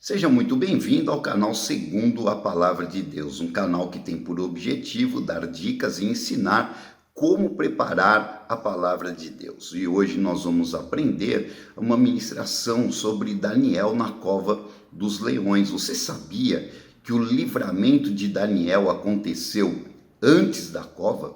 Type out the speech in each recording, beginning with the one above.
Seja muito bem-vindo ao canal Segundo a Palavra de Deus, um canal que tem por objetivo dar dicas e ensinar como preparar a Palavra de Deus. E hoje nós vamos aprender uma ministração sobre Daniel na cova dos leões. Você sabia que o livramento de Daniel aconteceu antes da cova?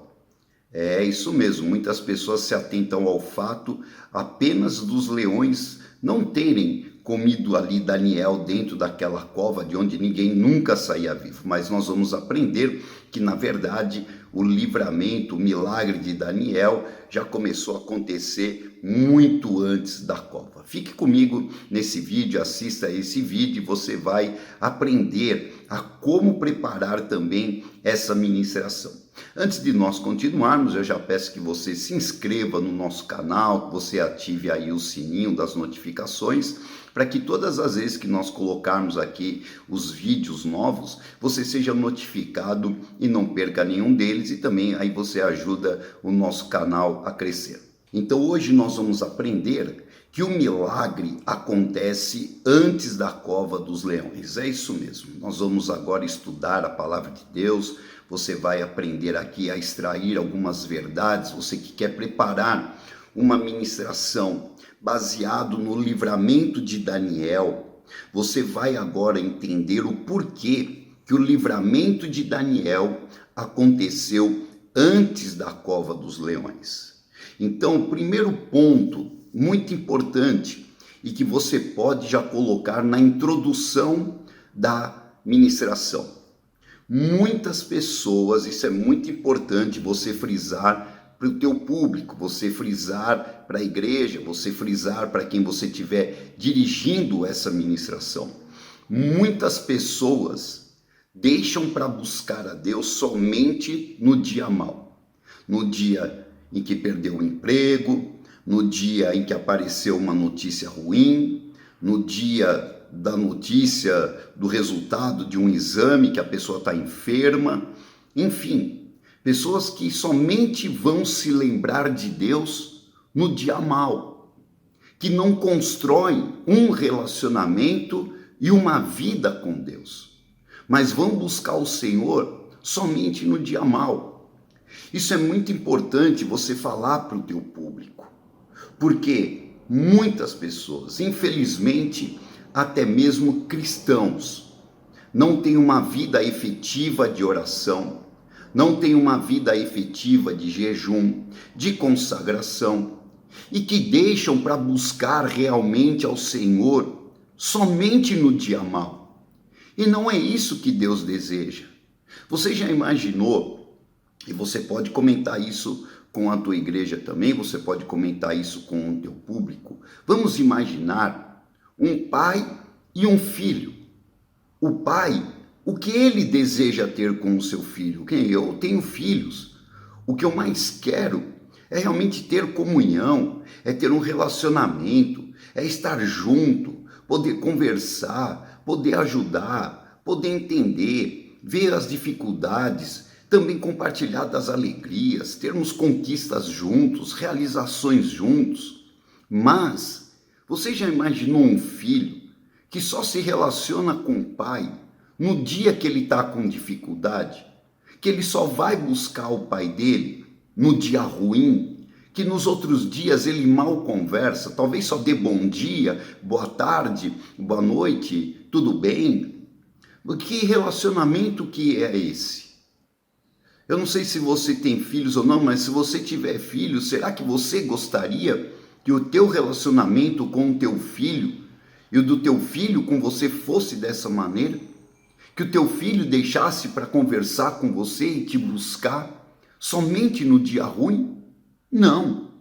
É isso mesmo, muitas pessoas se atentam ao fato apenas dos leões não terem comido ali Daniel dentro daquela cova de onde ninguém nunca saía vivo. Mas nós vamos aprender que, na verdade, o livramento, o milagre de Daniel já começou a acontecer muito antes da cova. Fique comigo nesse vídeo, assista esse vídeo e você vai aprender a como preparar também essa ministração. Antes de nós continuarmos, eu já peço que você se inscreva no nosso canal, que você ative aí o sininho das notificações, para que todas as vezes que nós colocarmos aqui os vídeos novos, você seja notificado e não perca nenhum deles, e também aí você ajuda o nosso canal a crescer. Então hoje nós vamos aprender que o milagre acontece antes da cova dos leões. É isso mesmo. Nós vamos agora estudar a palavra de Deus. Você vai aprender aqui a extrair algumas verdades. Você que quer preparar uma ministração baseado no livramento de Daniel, você vai agora entender o porquê que o livramento de Daniel aconteceu antes da cova dos leões. Então, o primeiro ponto muito importante e que você pode já colocar na introdução da ministração. Muitas pessoas, isso é muito importante você frisar para o teu público, você frisar para a igreja, você frisar para quem você estiver dirigindo essa ministração. Muitas pessoas deixam para buscar a Deus somente no dia mau, no dia em que perdeu o emprego, no dia em que apareceu uma notícia ruim, no dia da notícia do resultado de um exame que a pessoa está enferma, enfim, pessoas que somente vão se lembrar de Deus no dia mau, que não constroem um relacionamento e uma vida com Deus, mas vão buscar o Senhor somente no dia mau. Isso é muito importante você falar para o teu público, porque muitas pessoas, infelizmente, até mesmo cristãos, não têm uma vida efetiva de oração, não têm uma vida efetiva de jejum, de consagração, e que deixam para buscar realmente ao Senhor somente no dia mau. E não é isso que Deus deseja. Você já imaginou, e você pode comentar isso com a tua igreja também, você pode comentar isso com o teu público. Vamos imaginar um pai e um filho. O pai, o que ele deseja ter com o seu filho? Eu tenho filhos. O que eu mais quero é realmente ter comunhão, é ter um relacionamento, é estar junto, poder conversar, poder ajudar, poder entender, ver as dificuldades, também compartilhar das alegrias, termos conquistas juntos, realizações juntos. Mas você já imaginou um filho que só se relaciona com o pai no dia que ele está com dificuldade? Que ele só vai buscar o pai dele no dia ruim? Que nos outros dias ele mal conversa, talvez só dê bom dia, boa tarde, boa noite, tudo bem? Que relacionamento que é esse? Eu não sei se você tem filhos ou não, mas se você tiver filhos, será que você gostaria que o teu relacionamento com o teu filho e o do teu filho com você fosse dessa maneira? Que o teu filho deixasse para conversar com você e te buscar somente no dia ruim? Não.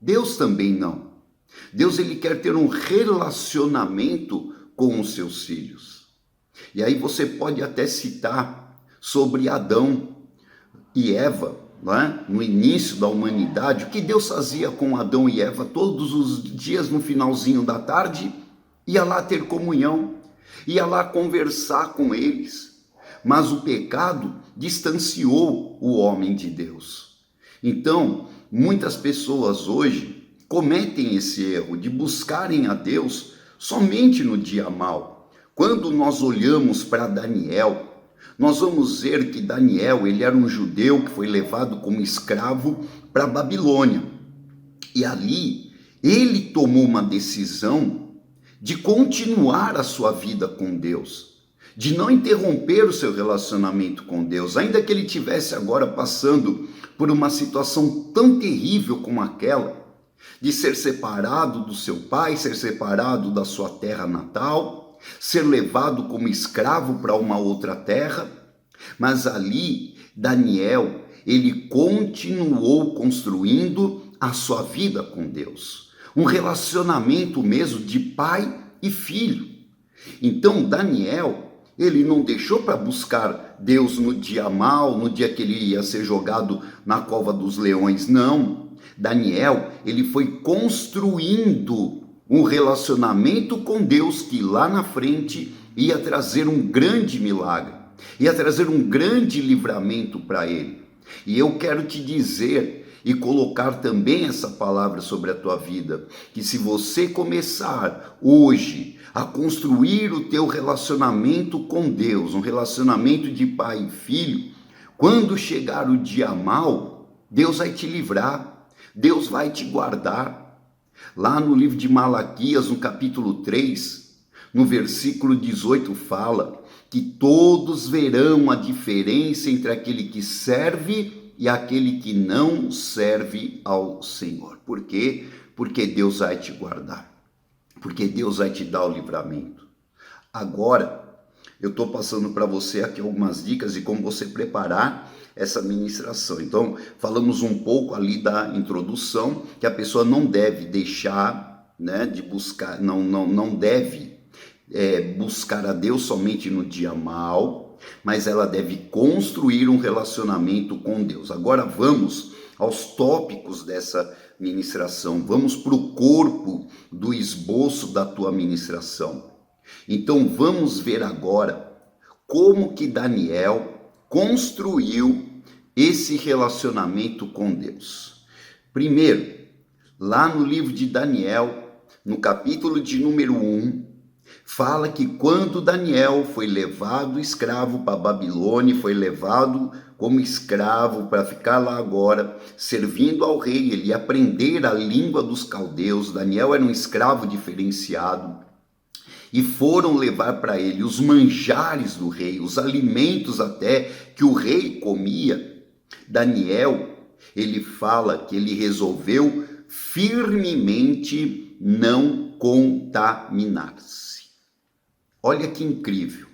Deus também não. Deus, ele quer ter um relacionamento com os seus filhos. E aí você pode até citar sobre Adão e Eva, não é? No início da humanidade, o que Deus fazia com Adão e Eva todos os dias no finalzinho da tarde? Ia lá ter comunhão, ia lá conversar com eles, mas o pecado distanciou o homem de Deus. Então, muitas pessoas hoje cometem esse erro de buscarem a Deus somente no dia mau, Quando nós olhamos para Daniel, nós vamos ver que Daniel, ele era um judeu que foi levado como escravo para a Babilônia. E ali, ele tomou uma decisão de continuar a sua vida com Deus, de não interromper o seu relacionamento com Deus, ainda que ele tivesse agora passando por uma situação tão terrível como aquela, de ser separado do seu pai, ser separado da sua terra natal, ser levado como escravo para uma outra terra. Mas ali, Daniel, ele continuou construindo a sua vida com Deus, um relacionamento mesmo de pai e filho. Então, Daniel, ele não deixou para buscar Deus no dia mau, no dia que ele ia ser jogado na cova dos leões, não. Daniel, ele foi construindo um relacionamento com Deus que lá na frente ia trazer um grande milagre, ia trazer um grande livramento para ele. E eu quero te dizer e colocar também essa palavra sobre a tua vida, que se você começar hoje a construir o teu relacionamento com Deus, um relacionamento de pai e filho, quando chegar o dia mau, Deus vai te livrar, Deus vai te guardar. Lá no livro de Malaquias, no capítulo 3, no versículo 18, fala que todos verão a diferença entre aquele que serve e aquele que não serve ao Senhor. Por quê? Porque Deus vai te guardar, porque Deus vai te dar o livramento. Agora, eu estou passando para você aqui algumas dicas de como você preparar essa ministração. Então, falamos um pouco ali da introdução, que a pessoa não deve deixar, né, de buscar, não deve buscar a Deus somente no dia mau, mas ela deve construir um relacionamento com Deus. Agora vamos aos tópicos dessa ministração, vamos para o corpo do esboço da tua ministração. Então vamos ver agora como que Daniel construiu esse relacionamento com Deus. Primeiro, lá no livro de Daniel, no capítulo de número 1, fala que quando Daniel foi levado escravo para a Babilônia, foi levado como escravo para ficar lá agora, servindo ao rei, ele ia aprender a língua dos caldeus. Daniel era um escravo diferenciado. E foram levar para ele os manjares do rei, os alimentos até que o rei comia. Daniel, ele fala que ele resolveu firmemente não contaminar-se. Olha que incrível.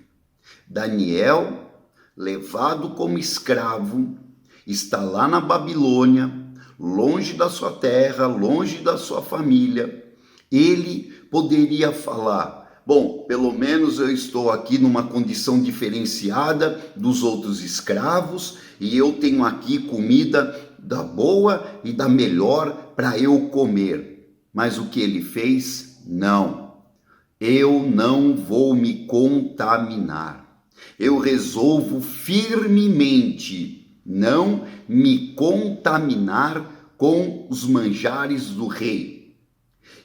Daniel, levado como escravo, está lá na Babilônia, longe da sua terra, longe da sua família. Ele poderia falar: bom, pelo menos eu estou aqui numa condição diferenciada dos outros escravos e eu tenho aqui comida da boa e da melhor para eu comer. Mas o que ele fez? Não. Eu não vou me contaminar. Eu resolvo firmemente não me contaminar com os manjares do rei.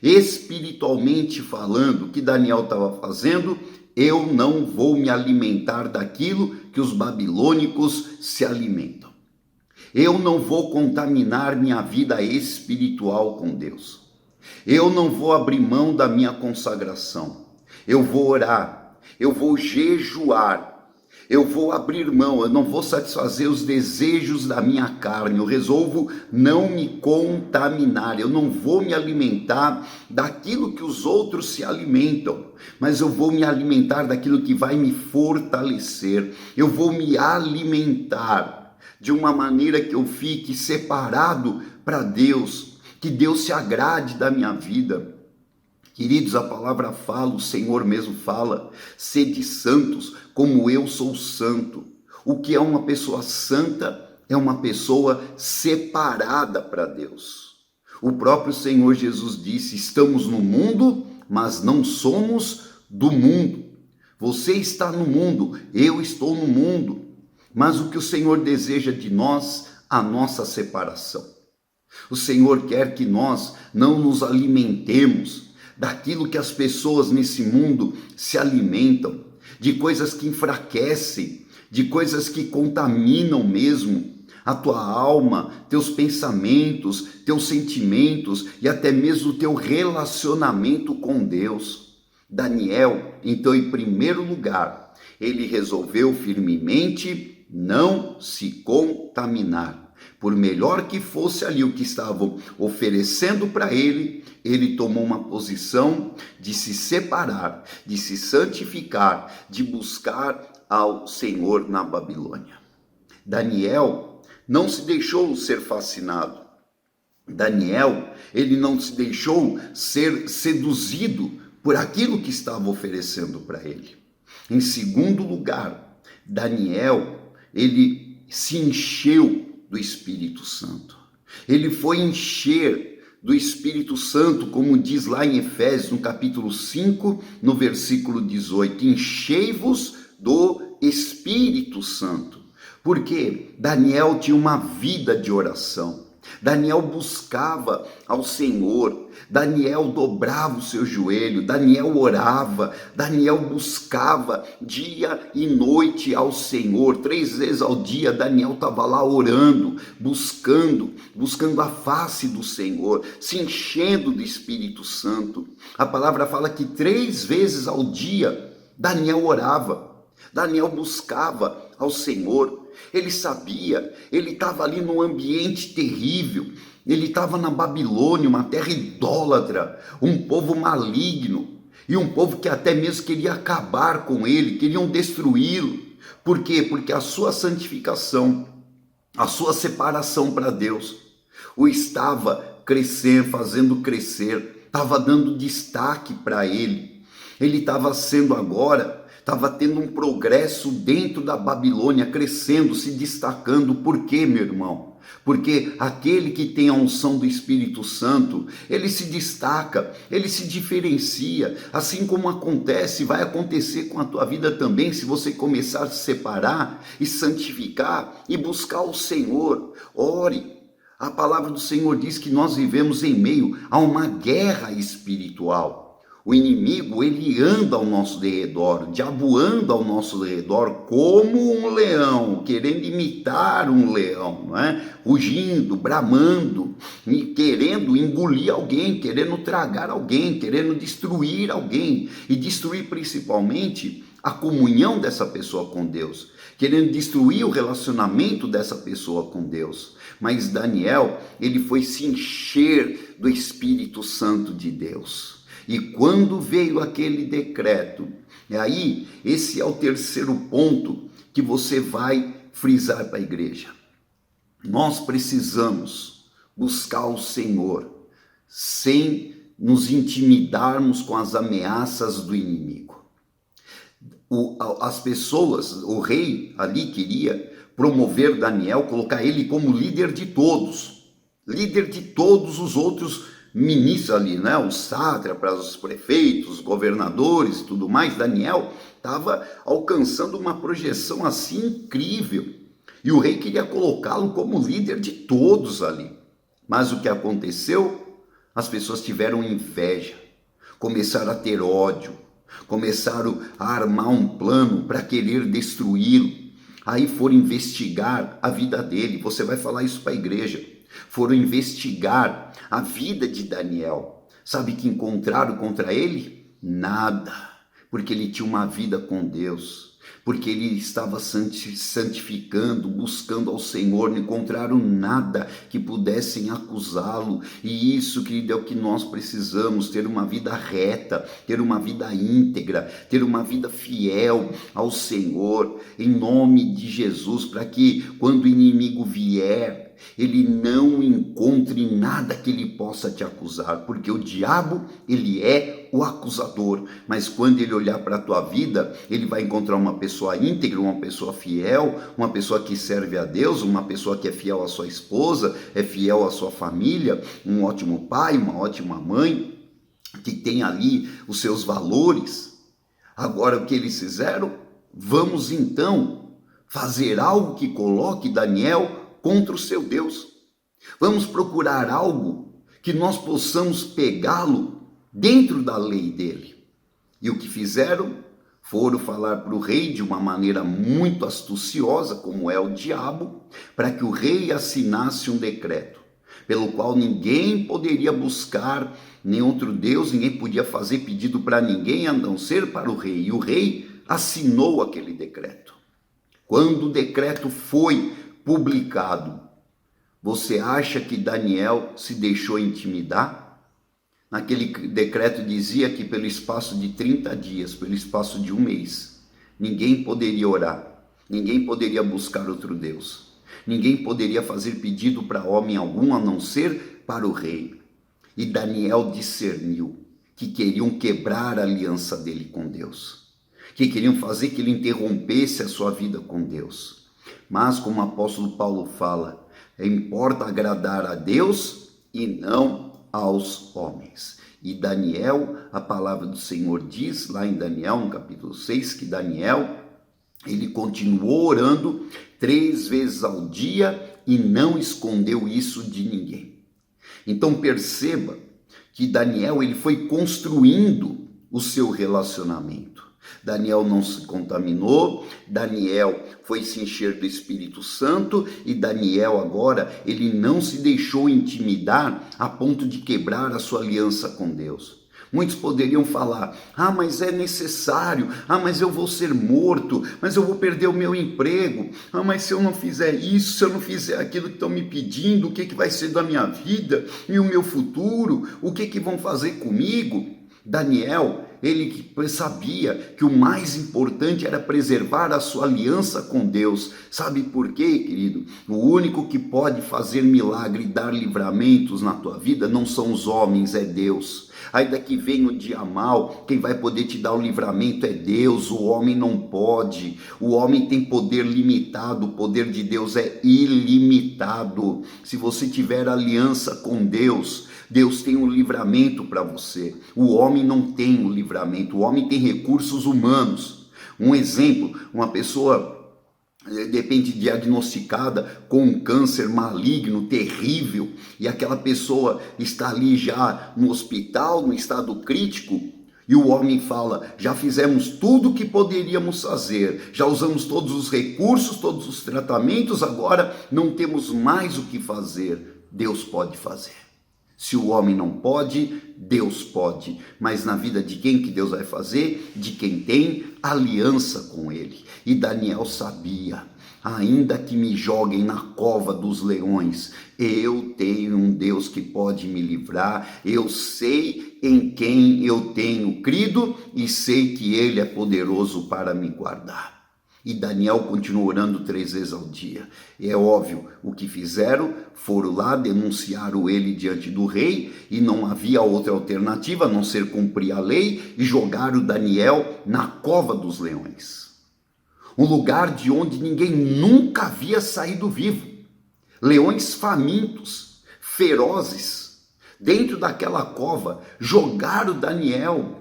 Espiritualmente falando, o que Daniel estava fazendo? Eu não vou me alimentar daquilo que os babilônicos se alimentam. Eu não vou contaminar minha vida espiritual com Deus. Eu não vou abrir mão da minha consagração. Eu vou orar, eu vou jejuar, eu vou abrir mão, eu não vou satisfazer os desejos da minha carne, eu resolvo não me contaminar, eu não vou me alimentar daquilo que os outros se alimentam, mas eu vou me alimentar daquilo que vai me fortalecer, eu vou me alimentar de uma maneira que eu fique separado para Deus, que Deus se agrade da minha vida. Queridos, a palavra fala, o Senhor mesmo fala: sede santos como eu sou santo. O que é uma pessoa santa? É uma pessoa separada para Deus. O próprio Senhor Jesus disse: estamos no mundo, mas não somos do mundo. Você está no mundo, eu estou no mundo. Mas o que o Senhor deseja de nós? A nossa separação. O Senhor quer que nós não nos alimentemos daquilo que as pessoas nesse mundo se alimentam, de coisas que enfraquecem, de coisas que contaminam mesmo a tua alma, teus pensamentos, teus sentimentos e até mesmo o teu relacionamento com Deus. Daniel, então, em primeiro lugar, ele resolveu firmemente não se contaminar. Por melhor que fosse ali o que estavam oferecendo para ele, ele tomou uma posição de se separar, de se santificar, de buscar ao Senhor na Babilônia. Daniel não se deixou ser fascinado. Daniel, ele não se deixou ser seduzido por aquilo que estava oferecendo para ele. Em segundo lugar, Daniel, ele se encheu do Espírito Santo. Ele foi encher do Espírito Santo, como diz lá em Efésios, no capítulo 5, no versículo 18, enchei-vos do Espírito Santo. Porque Daniel tinha uma vida de oração. Daniel buscava ao Senhor, Daniel dobrava o seu joelho, Daniel orava, Daniel buscava dia e noite ao Senhor. 3 vezes ao dia Daniel estava lá orando, buscando a face do Senhor, se enchendo do Espírito Santo. A palavra fala que 3 vezes ao dia Daniel orava, Daniel buscava ao Senhor. Ele sabia, ele estava ali num ambiente terrível, ele estava na Babilônia, uma terra idólatra, um povo maligno, e um povo que até mesmo queria acabar com ele, queriam destruí-lo. Por quê? Porque a sua santificação, a sua separação para Deus, o estava crescendo, fazendo crescer, estava dando destaque para ele. Ele estava sendo agora, estava tendo um progresso dentro da Babilônia, crescendo, se destacando. Por quê, meu irmão? Porque aquele que tem a unção do Espírito Santo, ele se destaca, ele se diferencia, assim como acontece, vai acontecer com a tua vida também, se você começar a se separar e santificar e buscar o Senhor. Ore. A palavra do Senhor diz que nós vivemos em meio a uma guerra espiritual. O inimigo, ele anda ao nosso derredor, o diabo anda ao nosso derredor como um leão, querendo imitar um leão, não é? Rugindo, bramando, querendo engolir alguém, querendo tragar alguém, querendo destruir alguém, e destruir principalmente a comunhão dessa pessoa com Deus, querendo destruir o relacionamento dessa pessoa com Deus. Mas Daniel, ele foi se encher do Espírito Santo de Deus. E quando veio aquele decreto, e aí esse é o terceiro ponto que você vai frisar para a igreja. Nós precisamos buscar o Senhor sem nos intimidarmos com as ameaças do inimigo. As pessoas, o rei ali queria promover Daniel, colocar ele como líder de todos os outros ministros ali, né? Os sátrapas, os prefeitos, os governadores e tudo mais. Daniel estava alcançando uma projeção assim incrível, e o rei queria colocá-lo como líder de todos ali. Mas o que aconteceu? As pessoas tiveram inveja, começaram a ter ódio, começaram a armar um plano para querer destruí-lo. Aí foram investigar a vida dele. Você vai falar isso para a igreja. Foram investigar a vida de Daniel. Sabe o que encontraram contra ele? Nada, porque ele tinha uma vida com Deus, porque ele estava santificando, buscando ao Senhor. Não encontraram nada que pudessem acusá-lo. E isso, querido, é o que nós precisamos: ter uma vida reta, ter uma vida íntegra, ter uma vida fiel ao Senhor, em nome de Jesus, para que quando o inimigo vier, ele não encontre nada que ele possa te acusar, porque o diabo, ele é o acusador. Mas quando ele olhar para a tua vida, ele vai encontrar uma pessoa íntegra, uma pessoa fiel, uma pessoa que serve a Deus, uma pessoa que é fiel à sua esposa, é fiel à sua família, um ótimo pai, uma ótima mãe, que tem ali os seus valores. Agora, o que eles fizeram? Vamos então fazer algo que coloque Daniel contra o seu Deus. Vamos procurar algo que nós possamos pegá-lo dentro da lei dele. E o que fizeram? Foram falar para o rei de uma maneira muito astuciosa, como é o diabo, para que o rei assinasse um decreto, pelo qual ninguém poderia buscar nem outro Deus, ninguém podia fazer pedido para ninguém, a não ser para o rei. E o rei assinou aquele decreto. Quando o decreto foi publicado, você acha que Daniel se deixou intimidar? Naquele decreto dizia que pelo espaço de 30 dias, pelo espaço de um mês, ninguém poderia orar, ninguém poderia buscar outro Deus, ninguém poderia fazer pedido para homem algum, a não ser para o rei. E Daniel discerniu que queriam quebrar a aliança dele com Deus, que queriam fazer que ele interrompesse a sua vida com Deus. Mas, como o apóstolo Paulo fala, importa agradar a Deus e não aos homens. E Daniel, a palavra do Senhor diz, lá em Daniel, no capítulo 6, que Daniel, ele continuou orando 3 vezes ao dia e não escondeu isso de ninguém. Então perceba que Daniel, ele foi construindo o seu relacionamento. Daniel não se contaminou, Daniel foi se encher do Espírito Santo e Daniel agora, ele não se deixou intimidar a ponto de quebrar a sua aliança com Deus. Muitos poderiam falar, mas é necessário, mas eu vou ser morto, mas eu vou perder o meu emprego, mas se eu não fizer isso, se eu não fizer aquilo que estão me pedindo, o que vai ser da minha vida e o meu futuro, o que vão fazer comigo? Daniel, ele sabia que o mais importante era preservar a sua aliança com Deus. Sabe por quê, querido? O único que pode fazer milagre e dar livramentos na tua vida não são os homens, é Deus. Ainda que venha o dia mal, quem vai poder te dar o livramento é Deus, o homem não pode. O homem tem poder limitado, o poder de Deus é ilimitado. Se você tiver aliança com Deus, Deus tem um livramento para você. O homem não tem um livramento, o homem tem recursos humanos. Um exemplo, uma pessoa de repente diagnosticada com um câncer maligno, terrível, e aquela pessoa está ali já no hospital, no estado crítico, e o homem fala, já fizemos tudo o que poderíamos fazer, já usamos todos os recursos, todos os tratamentos, agora não temos mais o que fazer. Deus pode fazer. Se o homem não pode, Deus pode. Mas na vida de quem que Deus vai fazer? De quem tem aliança com ele. E Daniel sabia, ainda que me joguem na cova dos leões, eu tenho um Deus que pode me livrar, eu sei em quem eu tenho crido e sei que ele é poderoso para me guardar. E Daniel continuou orando 3 vezes ao dia. E é óbvio, o que fizeram, foram lá, denunciaram ele diante do rei, e não havia outra alternativa a não ser cumprir a lei, e jogaram Daniel na cova dos leões. Um lugar de onde ninguém nunca havia saído vivo. Leões famintos, ferozes, dentro daquela cova, jogaram Daniel.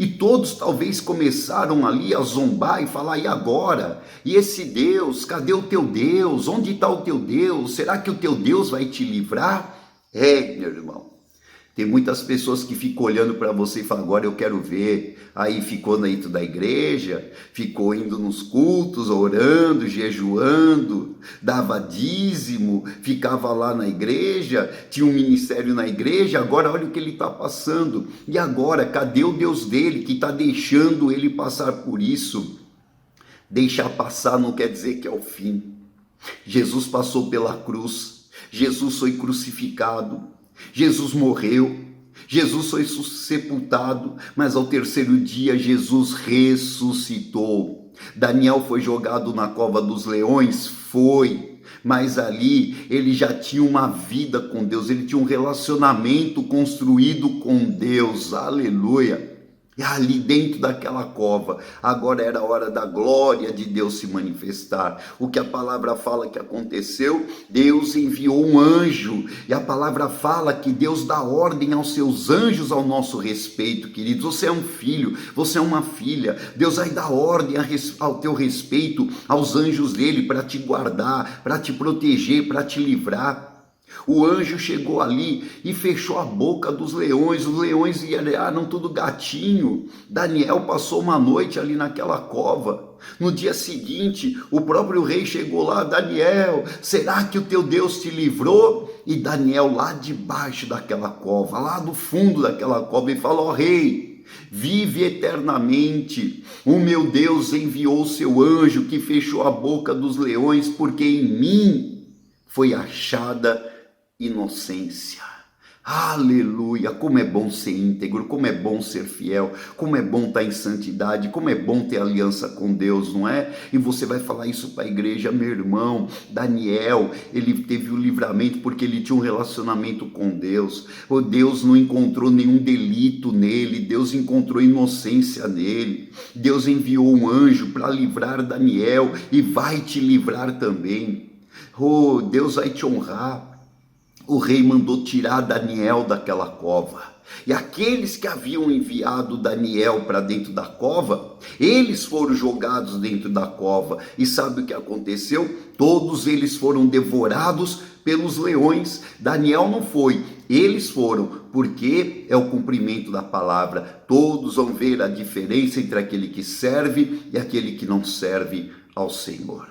E todos talvez começaram ali a zombar e falar, e agora? E esse Deus, cadê o teu Deus? Onde está o teu Deus? Será que o teu Deus vai te livrar? Meu irmão, tem muitas pessoas que ficam olhando para você e falam, agora eu quero ver. Aí ficou dentro da igreja, ficou indo nos cultos, orando, jejuando, dava dízimo, ficava lá na igreja, tinha um ministério na igreja, agora olha o que ele está passando. E agora, cadê o Deus dele que está deixando ele passar por isso? Deixar passar não quer dizer que é o fim. Jesus passou pela cruz, Jesus foi crucificado, Jesus morreu, Jesus foi sepultado, mas ao 3º dia Jesus ressuscitou. Daniel foi jogado na cova dos leões? Foi, mas ali ele já tinha uma vida com Deus, ele tinha um relacionamento construído com Deus, aleluia. E ali dentro daquela cova, agora era a hora da glória de Deus se manifestar. O que a palavra fala que aconteceu, Deus enviou um anjo. E a palavra fala que Deus dá ordem aos seus anjos ao nosso respeito, queridos. Você é um filho, você é uma filha. Deus vai dar ordem ao teu respeito, aos anjos dele, para te guardar, para te proteger, para te livrar. O anjo chegou ali e fechou a boca dos leões. Os leões eram tudo gatinho. Daniel passou uma noite ali naquela cova. No dia seguinte, o próprio rei chegou lá: Daniel, será que o teu Deus te livrou? E Daniel, lá debaixo daquela cova, lá do fundo daquela cova, ele falou: ó rei, vive eternamente. O meu Deus enviou o seu anjo que fechou a boca dos leões, porque em mim foi achada inocência. Aleluia, como é bom ser íntegro, como é bom ser fiel, como é bom estar em santidade, como é bom ter aliança com Deus, não é? E você vai falar isso para a igreja: meu irmão, Daniel, ele teve o livramento porque ele tinha um relacionamento com Deus. O Deus não encontrou nenhum delito nele, Deus encontrou inocência nele. Deus enviou um anjo para livrar Daniel e vai te livrar também. Oh, Deus vai te honrar. O rei mandou tirar Daniel daquela cova. E aqueles que haviam enviado Daniel para dentro da cova, eles foram jogados dentro da cova. E sabe o que aconteceu? Todos eles foram devorados pelos leões. Daniel não foi, eles foram, porque é o cumprimento da palavra. Todos vão ver a diferença entre aquele que serve e aquele que não serve ao Senhor.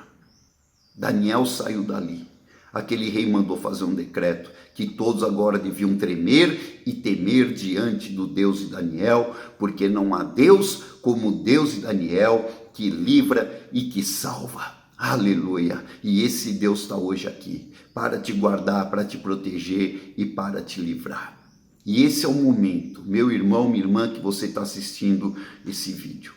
Daniel saiu dali. Aquele rei mandou fazer um decreto que todos agora deviam tremer e temer diante do Deus de Daniel, porque não há Deus como o Deus de Daniel, que livra e que salva. Aleluia! E esse Deus está hoje aqui para te guardar, para te proteger e para te livrar. E esse é o momento, meu irmão, minha irmã, que você está assistindo esse vídeo.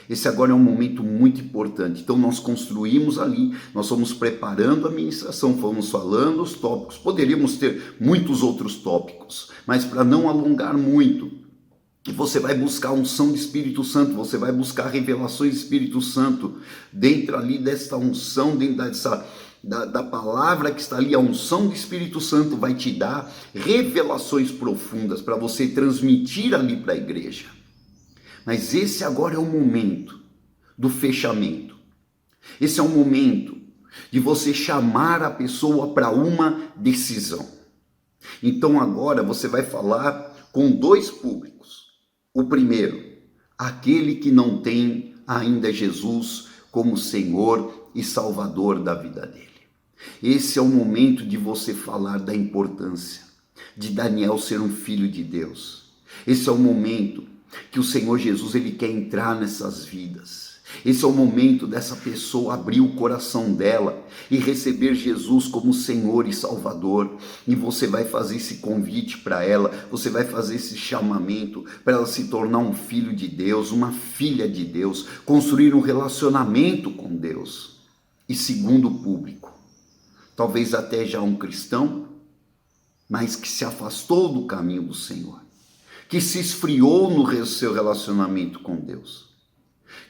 Esse agora é um momento muito importante. Então nós construímos ali, nós fomos preparando a ministração, fomos falando os tópicos. Poderíamos ter muitos outros tópicos, mas para não alongar muito, você vai buscar a unção do Espírito Santo, você vai buscar revelações do Espírito Santo dentro ali desta unção, dentro da palavra que está ali. A unção do Espírito Santo vai te dar revelações profundas para você transmitir ali para a igreja. Mas esse agora é o momento do fechamento. Esse é o momento de você chamar a pessoa para uma decisão. Então agora você vai falar com dois públicos. O primeiro, aquele que não tem ainda Jesus como Senhor e Salvador da vida dele. Esse é o momento de você falar da importância de Daniel ser um filho de Deus. Esse é o momento que o Senhor Jesus, ele quer entrar nessas vidas. Esse é o momento dessa pessoa abrir o coração dela e receber Jesus como Senhor e Salvador. E você vai fazer esse convite para ela, você vai fazer esse chamamento para ela se tornar um filho de Deus, uma filha de Deus, construir um relacionamento com Deus. E segundo público, talvez até já um cristão, mas que se afastou do caminho do Senhor, que se esfriou no seu relacionamento com Deus,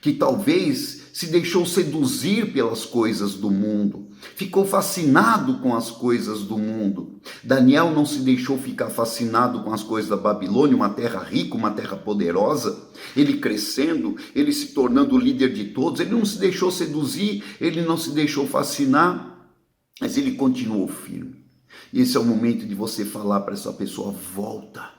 que talvez se deixou seduzir pelas coisas do mundo, ficou fascinado com as coisas do mundo. Daniel não se deixou ficar fascinado com as coisas da Babilônia, uma terra rica, uma terra poderosa. Ele crescendo, ele se tornando o líder de todos, ele não se deixou seduzir, ele não se deixou fascinar, mas ele continuou firme. E esse é o momento de você falar para essa pessoa: volta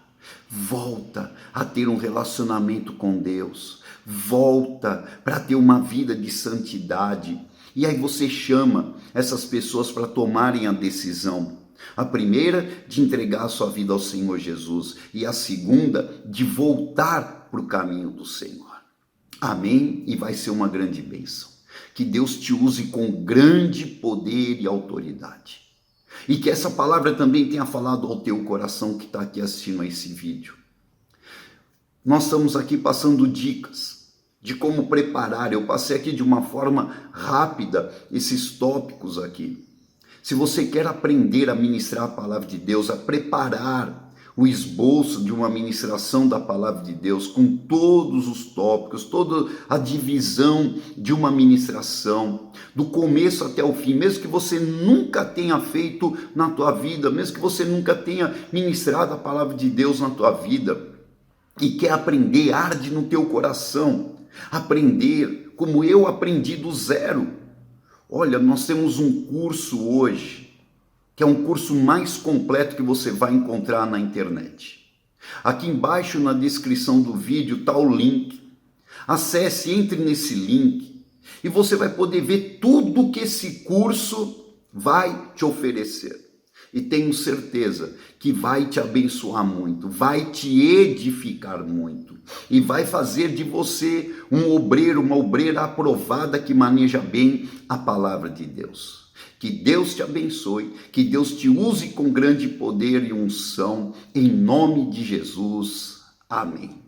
a ter um relacionamento com Deus, volta para ter uma vida de santidade. E aí você chama essas pessoas para tomarem a decisão. A primeira, de entregar a sua vida ao Senhor Jesus, e a segunda, de voltar para o caminho do Senhor. Amém? E vai ser uma grande bênção. Que Deus te use com grande poder e autoridade. E que essa palavra também tenha falado ao teu coração que está aqui assistindo a esse vídeo. Nós estamos aqui passando dicas de como preparar. Eu passei aqui de uma forma rápida esses tópicos aqui. Se você quer aprender a ministrar a palavra de Deus, a preparar o esboço de uma ministração da palavra de Deus, com todos os tópicos, toda a divisão de uma ministração, do começo até o fim, mesmo que você nunca tenha feito na tua vida, mesmo que você nunca tenha ministrado a palavra de Deus na tua vida, e quer aprender, arde no teu coração, aprender como eu aprendi do zero. Olha, nós temos um curso hoje que é um curso mais completo que você vai encontrar na internet. Aqui embaixo na descrição do vídeo está o link. Acesse, entre nesse link e você vai poder ver tudo que esse curso vai te oferecer. E tenho certeza que vai te abençoar muito, vai te edificar muito e vai fazer de você um obreiro, uma obreira aprovada que maneja bem a palavra de Deus. Que Deus te abençoe, que Deus te use com grande poder e unção, em nome de Jesus. Amém.